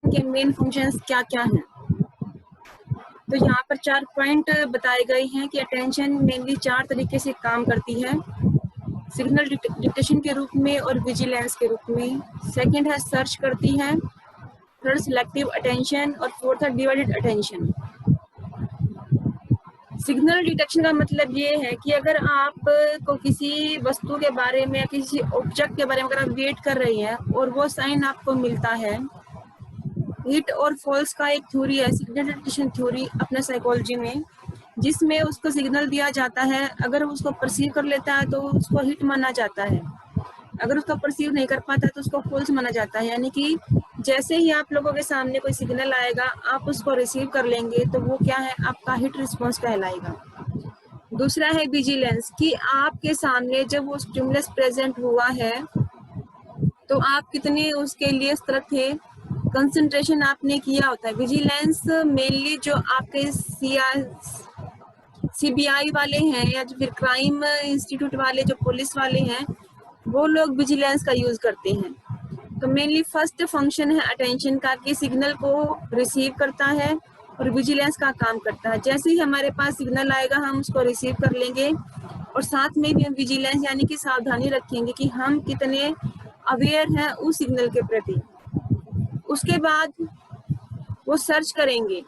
के main functions क्या क्या हैं। तो यहाँ पर 4 पॉइंट बताए गए हैं कि अटेंशन मेनली 4 तरीके से काम करती है, सिग्नल डिटेक्शन के रूप में और विजिलेंस के रूप में। सेकंड है सर्च करती है, थर्ड सिलेक्टिव अटेंशन और फोर्थ है डिवाइडेड अटेंशन। सिग्नल डिटेक्शन का मतलब ये है कि अगर आप को किसी वस्तु के बारे में, किसी ऑब्जेक्ट के बारे में अगर आप वेट कर रही हैं और वो साइन आपको मिलता है, हिट और फॉल्स का एक थ्योरी है सिग्नल डिटेक्शन थ्योरी अपने साइकोलॉजी में, जिसमें उसको सिग्नल दिया जाता है, अगर उसको परसीव कर लेता है तो उसको हिट माना जाता है, अगर उसको परसीव नहीं कर पाता तो उसको फॉल्स माना जाता है। यानी कि जैसे ही आप लोगों के सामने कोई सिग्नल आएगा, आप उसको रिसीव कर लेंगे तो वो क्या है, आपका हिट रिस्पॉन्स कहलाएगा। दूसरा है विजिलेंस, कि आपके सामने जब वो स्टिमुलस प्रेजेंट हुआ है तो आप कितने उसके लिए सतर्क थे, कंसंट्रेशन आपने किया होता है। विजिलेंस मेनली जो आपके सीबीआई वाले हैं या जो फिर क्राइम इंस्टीट्यूट वाले, जो पुलिस वाले हैं, वो लोग विजिलेंस का यूज करते हैं। तो मेनली फर्स्ट फंक्शन है अटेंशन का, कि सिग्नल को रिसीव करता है और विजिलेंस का काम करता है। जैसे ही हमारे पास सिग्नल आएगा हम उसको रिसीव कर लेंगे और साथ में भी हम विजिलेंस यानी कि सावधानी रखेंगे कि हम कितने अवेयर हैं उस सिग्नल के प्रति। उसके बाद वो सर्च करेंगे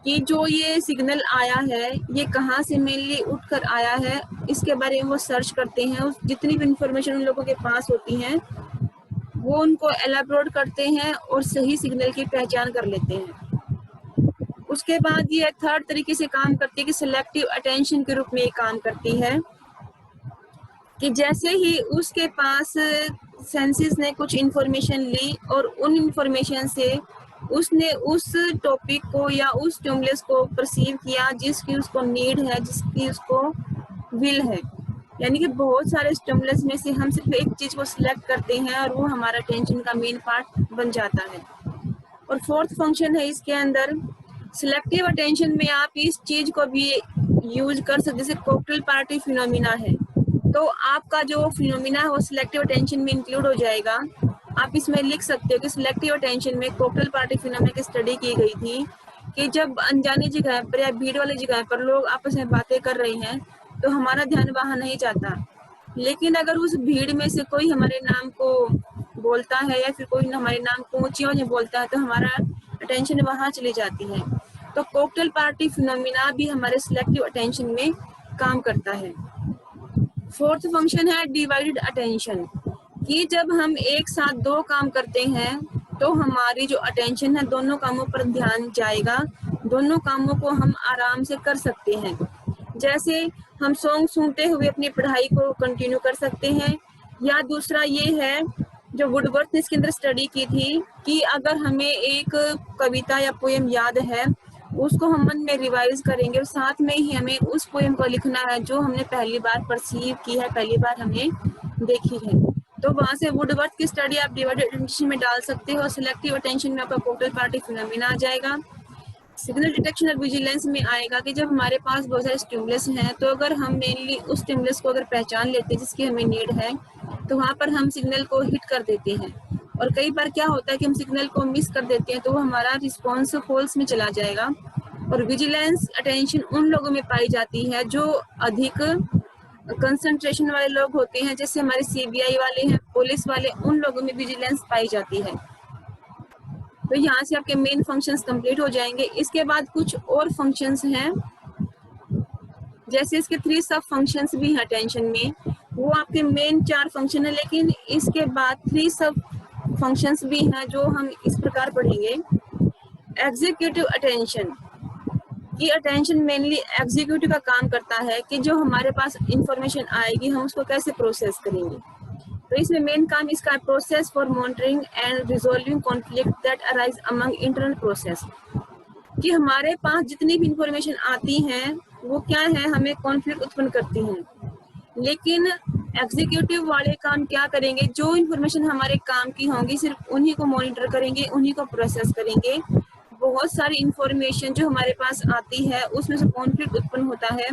कि जो ये सिग्नल आया है ये कहाँ से मेनली उठकर आया है, इसके बारे में वो सर्च करते हैं। उस जितनी भी इंफॉर्मेशन उन लोगों के पास होती हैं वो उनको एलाबोरेट करते हैं और सही सिग्नल की पहचान कर लेते हैं। उसके बाद ये थर्ड तरीके से काम करती है कि सिलेक्टिव अटेंशन के रूप में ये काम करती है, कि जैसे ही उसके पास सेंसेस ने कुछ इंफॉर्मेशन ली और उन इंफॉर्मेशन से उसने उस टॉपिक को या उस स्टिमुलस को परसीव किया जिसकी उसको नीड है, जिसकी उसको विल है। यानी कि बहुत सारे स्टिमुलस में से हम सिर्फ एक चीज को सिलेक्ट करते हैं और वो हमारा अटेंशन का मेन पार्ट बन जाता है। और फोर्थ फंक्शन है इसके अंदर सिलेक्टिव अटेंशन में आप इस चीज को भी यूज कर सकते, जैसे कॉकटेल पार्टी फिनोमिना है, तो आपका जो फिनोमिना है वो सिलेक्टिव अटेंशन में इंक्लूड हो जाएगा। आप इसमें लिख सकते हो कि सिलेक्टिव अटेंशन में कॉकटेल पार्टी फिनोमिना की स्टडी की गई थी कि जब अनजानी जगह पर या भीड़ वाली जगह पर लोग आपस में बातें कर रहे हैं तो हमारा ध्यान वहां नहीं जाता, लेकिन अगर उस भीड़ में से कोई हमारे नाम को बोलता है या फिर कोई हमारे नाम को ऊंची आवाज में बोलता है तो हमारा अटेंशन वहां चली जाती है। तो कॉकटेल पार्टी फिनोमिना भी हमारे सिलेक्टिव अटेंशन में काम करता है। फोर्थ फंक्शन है डिवाइडेड अटेंशन, कि जब हम एक साथ दो काम करते हैं तो हमारी जो अटेंशन है दोनों कामों पर ध्यान जाएगा, दोनों कामों को हम आराम से कर सकते हैं। जैसे हम सॉन्ग सुनते हुए अपनी पढ़ाई को कंटिन्यू कर सकते हैं, या दूसरा ये है जो वुडवर्थ ने इसके अंदर स्टडी की थी कि अगर हमें एक कविता या पोएम याद है उसको हम मन में रिवाइज करेंगे और साथ में ही हमें उस पोएम को लिखना है जो हमने पहली बार परसीव की है, पहली बार हमने देखी है। तो वहां से वुडवर्थ की स्टडी आप डिवाइडेड अटेंशन में डाल सकते हो और सिलेक्टिव अटेंशन में आपका कॉकटेल पार्टी फिनोमिना आ जाएगा। सिग्नल डिटेक्शन और विजिलेंस में आएगा कि जब हमारे पास बहुत सारे स्टिमुलस हैं तो अगर हम मेनली उस स्टिमुलस को अगर पहचान लेते हैं जिसकी हमें नीड है तो वहां पर हम सिग्नल को हिट कर देते हैं। और कई बार क्या होता है कि हम सिग्नल को मिस कर देते हैं तो वो हमारा रिस्पॉन्स फॉल्स में चला जाएगा। और विजिलेंस अटेंशन उन लोगों में पाई जाती है जो अधिक कंसंट्रेशन वाले लोग होते हैं, जैसे हमारे सीबीआई वाले हैं, पुलिस वाले, उन लोगों में विजिलेंस पाई जाती है। तो यहाँ से आपके मेन फंक्शंस कंप्लीट हो जाएंगे। इसके बाद कुछ और फंक्शंस हैं, जैसे इसके 3 सब फंक्शंस भी हैं अटेंशन में, वो आपके मेन 4 फंक्शन है, लेकिन इसके बाद 3 सब फंक्शंस भी हैं जो हम इस प्रकार पढ़ेंगे। एग्जीक्यूटिव अटेंशन, कि अटेंशन मेनली एग्जीक्यूटिव का काम करता है कि जो हमारे पास इंफॉर्मेशन आएगी हम उसको कैसे प्रोसेस करेंगे। तो इसमें मेन काम इसका process for monitoring and resolving conflict that arise among internal process, कि हमारे पास जितनी भी इंफॉर्मेशन आती हैं वो क्या है, हमें कॉन्फ्लिक्ट उत्पन्न करती हैं। लेकिन एग्जीक्यूटिव वाले काम क्या करेंगे, जो इंफॉर्मेशन हमारे काम की होंगी सिर्फ उन्हीं को मॉनिटर करेंगे, उन्हीं को प्रोसेस करेंगे। बहुत सारी इंफॉर्मेशन जो हमारे पास आती है उसमें से कॉन्फ्लिक्ट उत्पन्न होता है,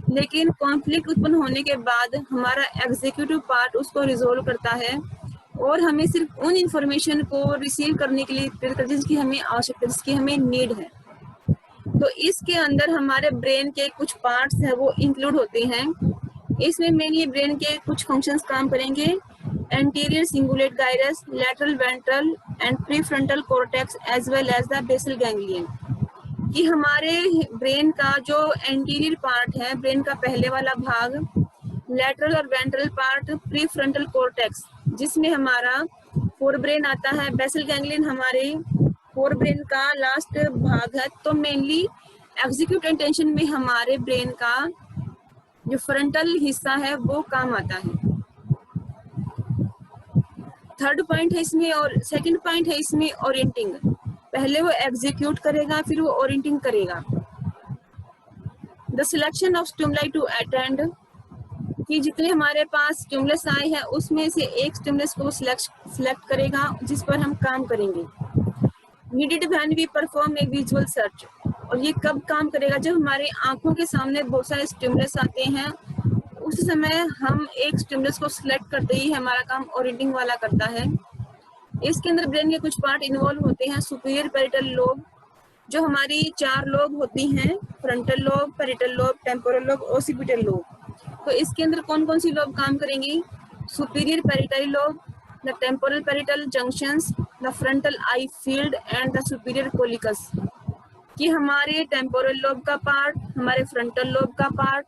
लेकिन कॉन्फ्लिक्ट उत्पन्न होने के बाद हमारा एग्जीक्यूटिव पार्ट उसको रिजोल्व करता है और हमें सिर्फ उन इंफॉर्मेशन को रिसीव करने के लिए प्रेरित करती है जिसकी हमें आवश्यकता, जिसकी हमें नीड है। तो इसके अंदर हमारे ब्रेन के कुछ पार्ट्स हैं वो इंक्लूड होते हैं। इसमें मेनली ब्रेन के कुछ फंक्शंस काम करेंगे, anterior cingulate gyrus, lateral ventral and prefrontal cortex as well as the basal ganglion. कि हमारे ब्रेन का जो एंटीरियर पार्ट है, ब्रेन का पहले वाला भाग, लैटरल और वेंट्रल पार्ट, प्रीफ्रंटल कॉर्टेक्स जिसमें हमारा फोर ब्रेन आता है, बेसल गैंग्लियन हमारे फोर ब्रेन का लास्ट भाग है। तो मेनली एग्जीक्यूट अटेंशन में हमारे ब्रेन का जो फ्रंटल हिस्सा है वो काम आता है। थर्ड पॉइंट है इसमें, और सेकंड पॉइंट है इसमें ओरिएंटिंग। पहले वो एग्जीक्यूट करेगा, फिर वो ओरिएंटिंग करेगा। The selection of stimuli to attend, कि जितने हमारे पास स्टिमुलस आए हैं उसमें से एक स्टिमुलस को सिलेक्ट करेगा जिस पर हम काम करेंगे। Needed when we perform a visual search, और ये कब काम करेगा, जब हमारे आंखों के सामने बहुत सारे स्टिमुलस आते हैं, उस समय हम एक स्टिमुलस को सिलेक्ट करते ही हमारा काम ओरिएंटिंग वाला करता है। इसके अंदर ब्रेन के कुछ पार्ट इन्वॉल्व होते हैं। सुपीरियर पैरिटल लोब, जो हमारी 4 लोब होती हैं, frontal lobe, parietal lobe, temporal lobe, occipital lobe. तो इसके अंदर कौन कौन सी लोब काम करेंगी? Superior parietal lobe, the temporal parietal junctions, the frontal eye field and the superior colliculus. कि हमारे टेम्पोरल लोब का पार्ट, हमारे फ्रंटल लोब का पार्ट,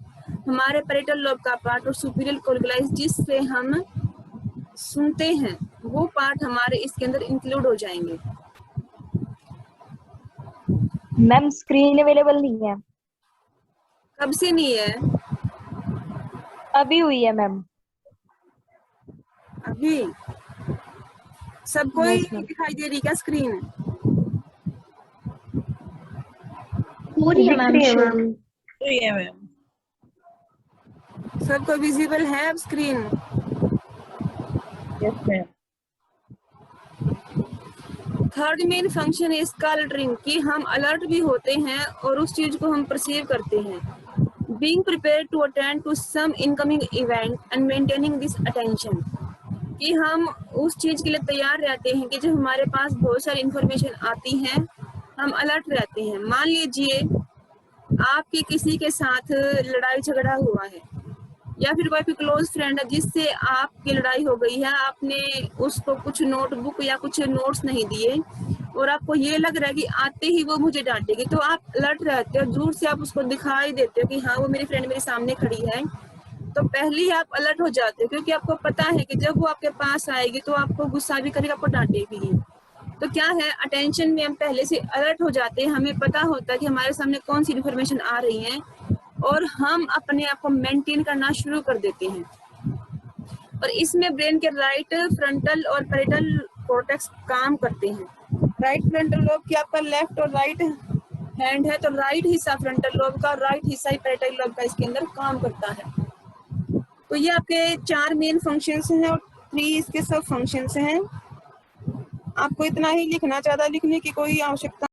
हमारे पैरिटल लोब का पार्ट और सुपीरियर कोलिकस जिससे हम सुनते हैं, वो पार्ट हमारे इसके अंदर इंक्लूड हो जाएंगे। मैम स्क्रीन अवेलेबल नहीं है। कब से नहीं है? अभी हुई है मैम। अभी सबको ही Yes, ma'am. दिखाई दे रही क्या स्क्रीन? पूरी है दिख मैम, रही है श्योर। मैम। पूरी है मैम। सबको विजिबल है अब screen? Yes ma'am. Third main function है इसका अलर्टिंग, कि हम अलर्ट भी होते हैं और उस चीज को हम परसीव करते हैं। Being prepared to attend to some incoming event and maintaining this attention, कि हम उस चीज के लिए तैयार रहते हैं कि जब हमारे पास बहुत सारी इंफॉर्मेशन आती है हम अलर्ट रहते हैं। मान लीजिए आपके किसी के साथ लड़ाई झगड़ा हुआ है, या फिर कोई क्लोज फ्रेंड है जिससे आपकी लड़ाई हो गई है, आपने उसको कुछ नोटबुक या कुछ नोट्स नहीं दिए और आपको ये लग रहा है कि आते ही वो मुझे डांटेगी, तो आप अलर्ट रहते हो, दूर से आप उसको दिखाई देते हो कि हाँ वो मेरी फ्रेंड मेरे सामने खड़ी है। तो पहले ही आप अलर्ट हो जाते हो क्योंकि आपको पता है कि जब वो आपके पास आएगी तो आपको गुस्सा भी करेगी, आपको डांटेगी भी। तो क्या है, अटेंशन में हम पहले से अलर्ट हो जाते हैं, हमें पता होता है कि हमारे सामने कौन सी इन्फॉर्मेशन आ रही है और हम अपने आप को मेंटेन करना शुरू कर देते हैं। और इसमें ब्रेन के राइट फ्रंटल और पैरिटल कॉर्टेक्स काम करते हैं। राइट फ्रंटल लोब की आपका लेफ्ट और राइट हैंड है, तो राइट हिस्सा फ्रंटल लोब का, राइट हिस्सा ही पैरिटल लोब का इसके अंदर काम करता है। तो ये आपके 4 मेन फंक्शंस हैं और 3 इसके सब फंक्शंस हैं। आपको इतना ही लिखना, ज्यादा लिखने की कोई आवश्यकता